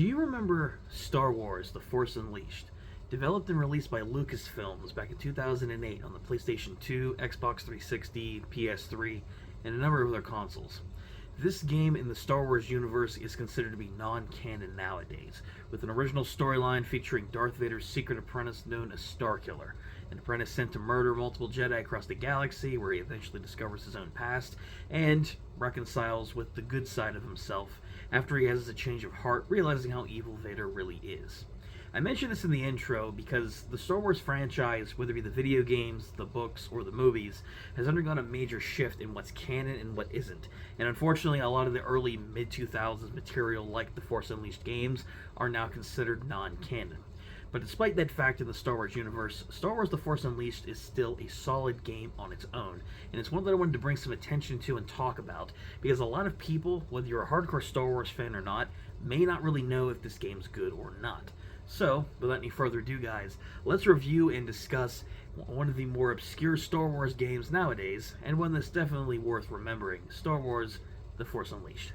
Do you remember Star Wars: The Force Unleashed? Developed and released by Lucasfilms back in 2008 on the PlayStation 2, Xbox 360, PS3, and a number of other consoles. This game in the Star Wars universe is considered to be non-canon nowadays, with an original storyline featuring Darth Vader's secret apprentice known as Starkiller, an apprentice sent to murder multiple Jedi across the galaxy, where he eventually discovers his own past and reconciles with the good side of himself after he has a change of heart, realizing how evil Vader really is. I mentioned this in the intro because the Star Wars franchise, whether it be the video games, the books, or the movies, has undergone a major shift in what's canon and what isn't. And unfortunately, a lot of the early mid-2000s material, like the Force Unleashed games, are now considered non-canon. But despite that fact in the Star Wars universe, Star Wars The Force Unleashed is still a solid game on its own, and it's one that I wanted to bring some attention to and talk about, because a lot of people, whether you're a hardcore Star Wars fan or not, may not really know if this game's good or not. So, without any further ado, guys, let's review and discuss one of the more obscure Star Wars games nowadays, and one that's definitely worth remembering: Star Wars The Force Unleashed.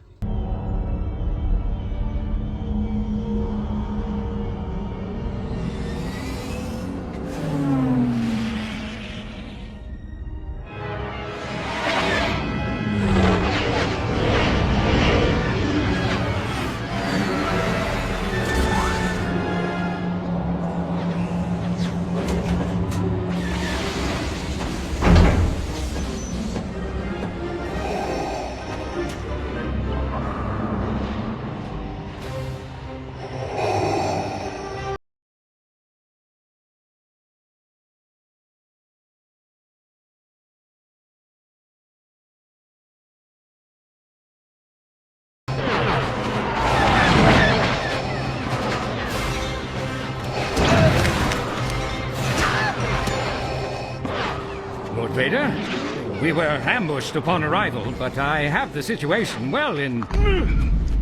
Lord Vader, we were ambushed upon arrival, but I have the situation well in...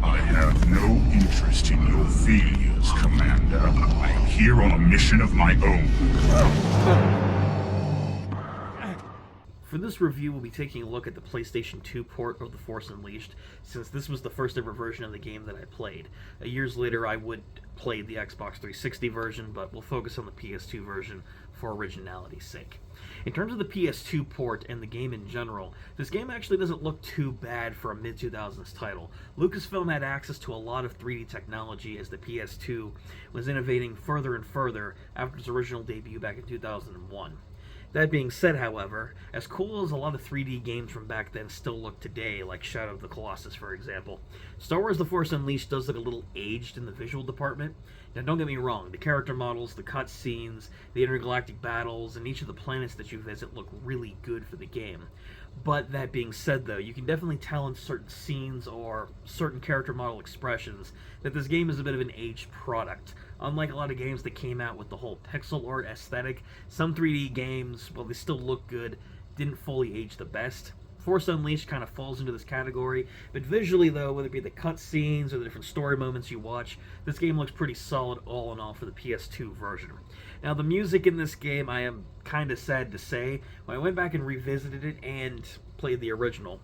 I have no interest in your failures, Commander. I am here on a mission of my own. For this review, we'll be taking a look at the PlayStation 2 port of The Force Unleashed, since this was the first ever version of the game that I played. Years later, I would play the Xbox 360 version, but we'll focus on the PS2 version for originality's sake. In terms of the PS2 port and the game in general, this game actually doesn't look too bad for a mid-2000s title. Lucasfilm had access to a lot of 3D technology as the PS2 was innovating further and further after its original debut back in 2001. That being said, however, as cool as a lot of 3D games from back then still look today, like Shadow of the Colossus for example, Star Wars The Force Unleashed does look a little aged in the visual department. Now don't get me wrong, the character models, the cutscenes, the intergalactic battles, and each of the planets that you visit look really good for the game. But that being said though, you can definitely tell in certain scenes or certain character model expressions that this game is a bit of an aged product. Unlike a lot of games that came out with the whole pixel art aesthetic, some 3D games, while they still look good, didn't fully age the best. Force Unleashed kind of falls into this category, but visually though, whether it be the cutscenes or the different story moments you watch, this game looks pretty solid all in all for the PS2 version. Now the music in this game, I am kind of sad to say, when I went back and revisited it and played the original,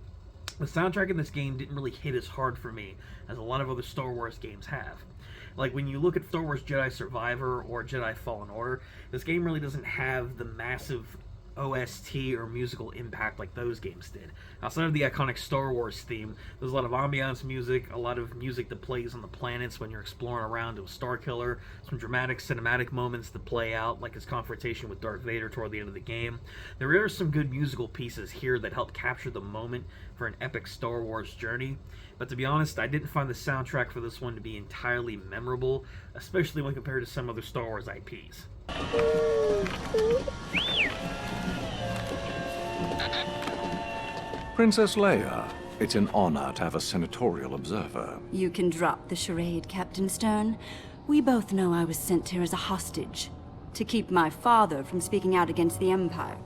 the soundtrack in this game didn't really hit as hard for me as a lot of other Star Wars games have. Like when you look at Star Wars Jedi Survivor or Jedi Fallen Order, this game really doesn't have the massive OST or musical impact like those games did. Outside of the iconic Star Wars theme, there's a lot of ambiance music, a lot of music that plays on the planets when you're exploring around to a Starkiller, some dramatic cinematic moments that play out, like his confrontation with Darth Vader toward the end of the game. There are some good musical pieces here that help capture the moment for an epic Star Wars journey, but to be honest, I didn't find the soundtrack for this one to be entirely memorable, especially when compared to some other Star Wars IPs. Princess Leia, it's an honor to have a senatorial observer. You can drop the charade, Captain Stern. We both know I was sent here as a hostage, to keep my father from speaking out against the Empire.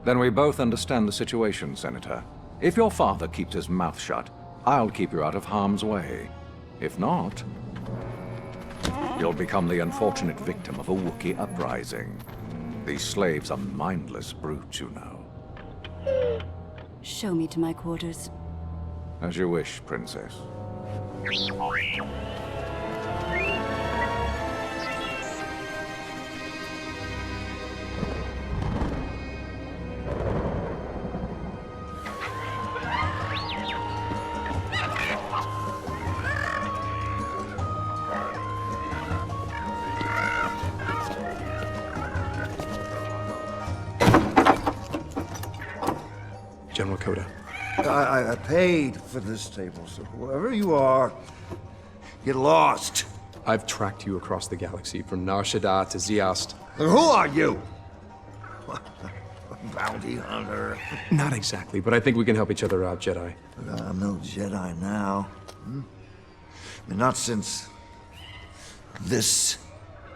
Then we both understand the situation, Senator. If your father keeps his mouth shut, I'll keep you out of harm's way. If not, you'll become the unfortunate victim of a Wookiee uprising. These slaves are mindless brutes, you know. Show me to my quarters. As you wish, Princess. Coda. I paid for this table, so whoever you are, get lost. I've tracked you across the galaxy, from Nar Shaddaa to Zeost. And who are you? Bounty hunter. Not exactly, but I think we can help each other out, Jedi. But I'm no Jedi now. I mean, not since this.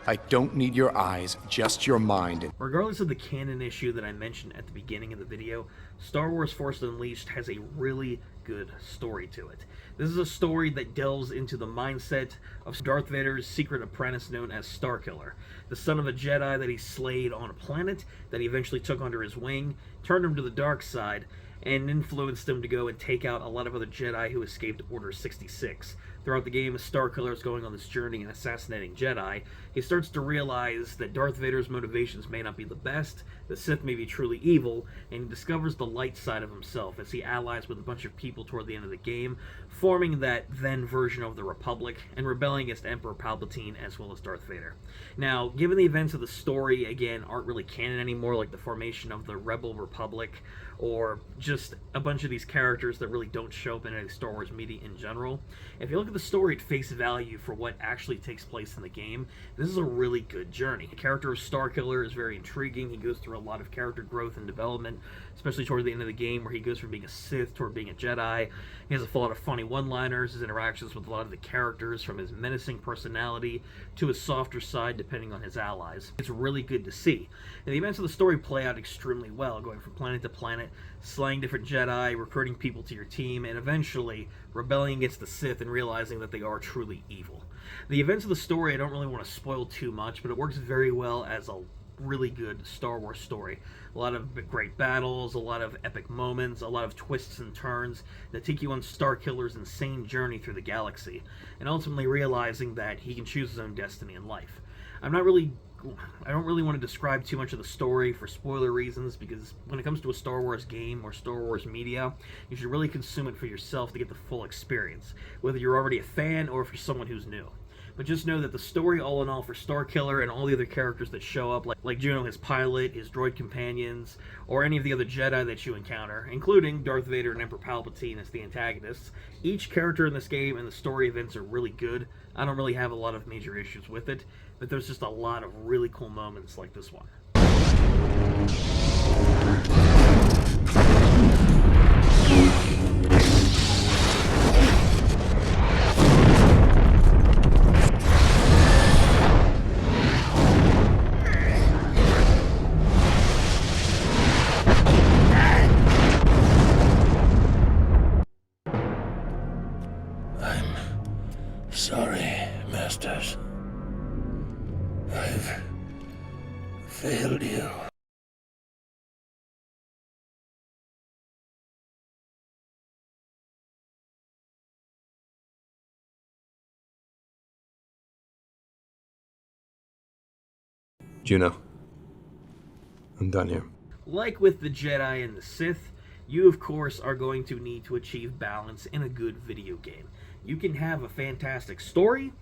I don't need your eyes, just your mind. Regardless of the canon issue that I mentioned at the beginning of the video, Star Wars Force Unleashed has a really good story to it. This is a story that delves into the mindset of Darth Vader's secret apprentice known as Starkiller, the son of a Jedi that he slayed on a planet that he eventually took under his wing, turned him to the dark side, and influenced him to go and take out a lot of other Jedi who escaped Order 66. Throughout the game, as Starkiller is going on this journey and assassinating Jedi, he starts to realize that Darth Vader's motivations may not be the best, the Sith may be truly evil, and he discovers the light side of himself as he allies with a bunch of people toward the end of the game, forming that then version of the Republic, and rebelling against Emperor Palpatine as well as Darth Vader. Now, given the events of the story, again, aren't really canon anymore, like the formation of the Rebel Republic, or just a bunch of these characters that really don't show up in any Star Wars media in general, if you look at the story at face value for what actually takes place in the game, this is a really good journey. The character of Starkiller is very intriguing. He goes through a lot of character growth and development, especially toward the end of the game, where he goes from being a Sith toward being a Jedi. He has a lot of funny one-liners, his interactions with a lot of the characters, from his menacing personality to his softer side, depending on his allies. It's really good to see. And the events of the story play out extremely well, going from planet to planet, slaying different Jedi, recruiting people to your team, and eventually rebelling against the Sith and realizing that they are truly evil. The events of the story, I don't really want to spoil too much, but it works very well as a really good Star Wars story. A lot of great battles, a lot of epic moments, a lot of twists and turns that take you on Starkiller's insane journey through the galaxy, and ultimately realizing that he can choose his own destiny in life. I don't really want to describe too much of the story for spoiler reasons, because when it comes to a Star Wars game or Star Wars media, you should really consume it for yourself to get the full experience, whether you're already a fan or if you're someone who's new. But just know that the story, all in all, for Starkiller and all the other characters that show up, like Juno, his pilot, his droid companions, or any of the other Jedi that you encounter, including Darth Vader and Emperor Palpatine as the antagonists, each character in this game and the story events are really good. I don't really have a lot of major issues with it, but there's just a lot of really cool moments like this one. Sorry, Masters. I've failed you. Juno. I'm done here. Like with the Jedi and the Sith, you of course are going to need to achieve balance in a good video game. You can have a fantastic story,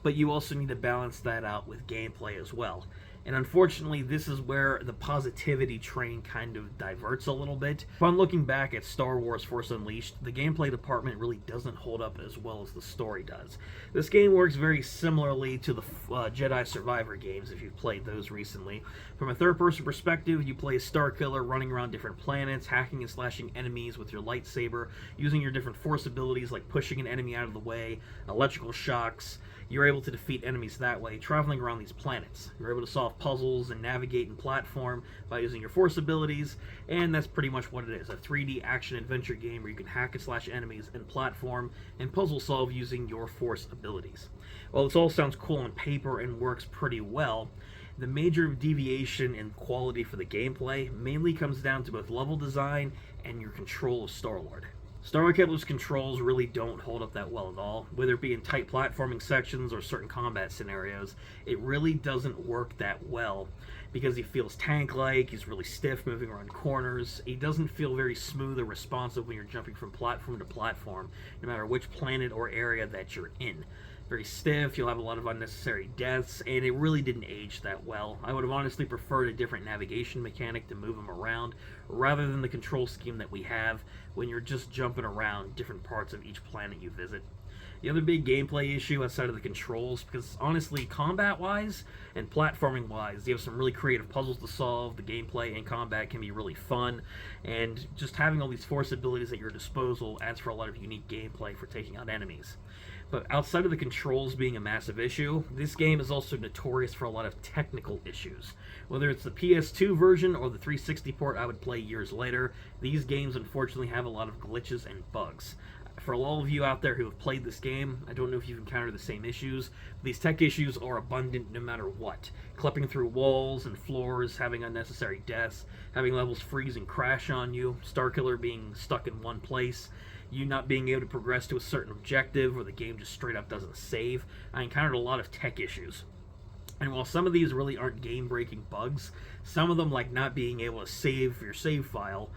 but you also need to balance that out with gameplay as well. And unfortunately, this is where the positivity train kind of diverts a little bit. Upon looking back at Star Wars Force Unleashed, the gameplay department really doesn't hold up as well as the story does. This game works very similarly to the Jedi Survivor games, if you've played those recently. From a third-person perspective, you play as Starkiller running around different planets, hacking and slashing enemies with your lightsaber, using your different force abilities like pushing an enemy out of the way, electrical shocks. You're able to defeat enemies that way, traveling around these planets. You're able to solve puzzles and navigate and platform by using your force abilities, and that's pretty much what it is, a 3D action-adventure game where you can hack and slash enemies and platform and puzzle solve using your force abilities. While this all sounds cool on paper and works pretty well, the major deviation in quality for the gameplay mainly comes down to both level design and your control of Star-Lord. Starkiller's controls really don't hold up that well at all. Whether it be in tight platforming sections or certain combat scenarios, it really doesn't work that well because he feels tank-like, he's really stiff moving around corners. He doesn't feel very smooth or responsive when you're jumping from platform to platform, no matter which planet or area that you're in. very stiff, you'll have a lot of unnecessary deaths, and it really didn't age that well. I would have honestly preferred a different navigation mechanic to move them around, rather than the control scheme that we have when you're just jumping around different parts of each planet you visit. The other big gameplay issue outside of the controls, because honestly, combat-wise and platforming-wise, you have some really creative puzzles to solve, the gameplay and combat can be really fun, and just having all these force abilities at your disposal adds for a lot of unique gameplay for taking out enemies. But outside of the controls being a massive issue, this game is also notorious for a lot of technical issues. Whether it's the PS2 version or the 360 port I would play years later, these games unfortunately have a lot of glitches and bugs. For all of you out there who have played this game, I don't know if you've encountered the same issues, but these tech issues are abundant no matter what. Clipping through walls and floors, having unnecessary deaths, having levels freeze and crash on you, Starkiller being stuck in one place, you not being able to progress to a certain objective, or the game just straight up doesn't save. I encountered a lot of tech issues. And while some of these really aren't game-breaking bugs, some of them, like not being able to save your save file,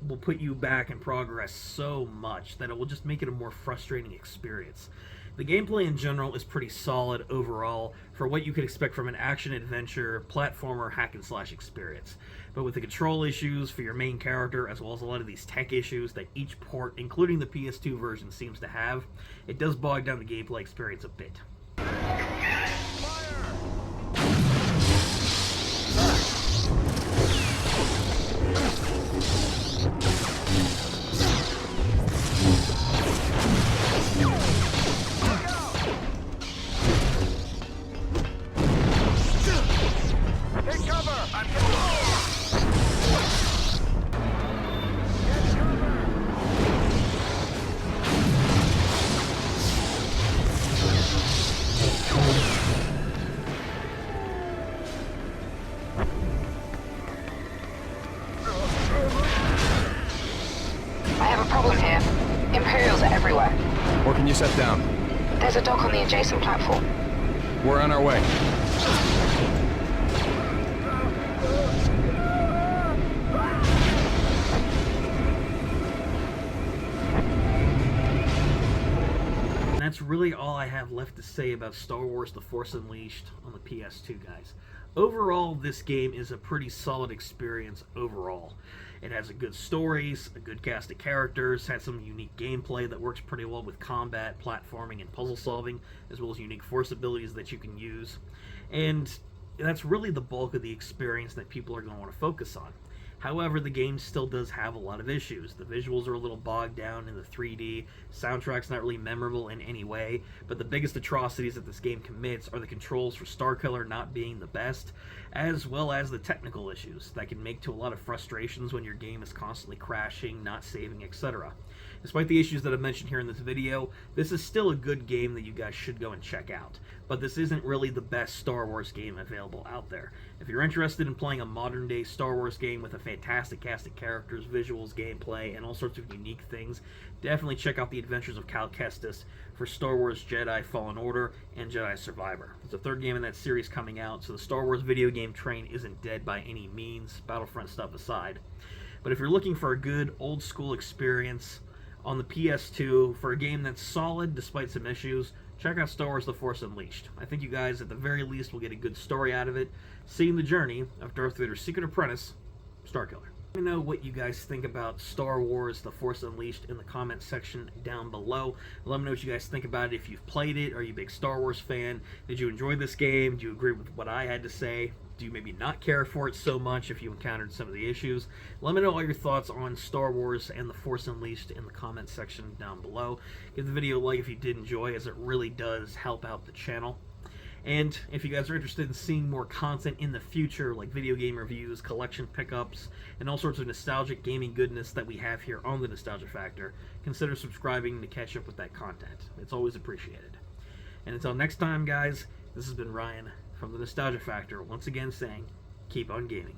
will put you back in progress so much that it will just make it a more frustrating experience. The gameplay in general is pretty solid overall for what you could expect from an action-adventure, platformer, hack-and-slash experience. But with the control issues for your main character, as well as a lot of these tech issues that each port, including the PS2 version, seems to have, it does bog down the gameplay experience a bit. Where can you set down? There's a dock on the adjacent platform. We're on our way. And that's really all I have left to say about Star Wars The Force Unleashed on the PS2, guys. Overall, this game is a pretty solid experience overall. It has a good stories, a good cast of characters, has some unique gameplay that works pretty well with combat, platforming, and puzzle solving, as well as unique force abilities that you can use. And that's really the bulk of the experience that people are going to want to focus on. However, the game still does have a lot of issues. The visuals are a little bogged down in the 3D, soundtrack's not really memorable in any way, but the biggest atrocities that this game commits are the controls for Starkiller not being the best, as well as the technical issues that can make to a lot of frustrations when your game is constantly crashing, not saving, etc. Despite the issues that I've mentioned here in this video, this is still a good game that you guys should go and check out. But this isn't really the best Star Wars game available out there. If you're interested in playing a modern-day Star Wars game with a fantastic cast of characters, visuals, gameplay, and all sorts of unique things, definitely check out The Adventures of Cal Kestis for Star Wars Jedi Fallen Order and Jedi Survivor. There's a third game in that series coming out, so the Star Wars video game train isn't dead by any means, Battlefront stuff aside. But if you're looking for a good, old-school experience on the PS2 for a game that's solid despite some issues, check out Star Wars The Force Unleashed. I think you guys at the very least will get a good story out of it, seeing the journey of Darth Vader's secret apprentice, Starkiller. Let me know what you guys think about Star Wars The Force Unleashed in the comment section down below. Let me know what you guys think about it. If you've played it, are you a big Star Wars fan? Did you enjoy this game? Do you agree with what I had to say? Do you maybe not care for it so much if you encountered some of the issues? Let me know all your thoughts on Star Wars and The Force Unleashed in the comment section down below. Give the video a like if you did enjoy, as it really does help out the channel. And if you guys are interested in seeing more content in the future, like video game reviews, collection pickups, and all sorts of nostalgic gaming goodness that we have here on the Nostalgia Factor, consider subscribing to catch up with that content. It's always appreciated. And until next time, guys, this has been Ryan from the Nostalgia Factor, once again saying, keep on gaming.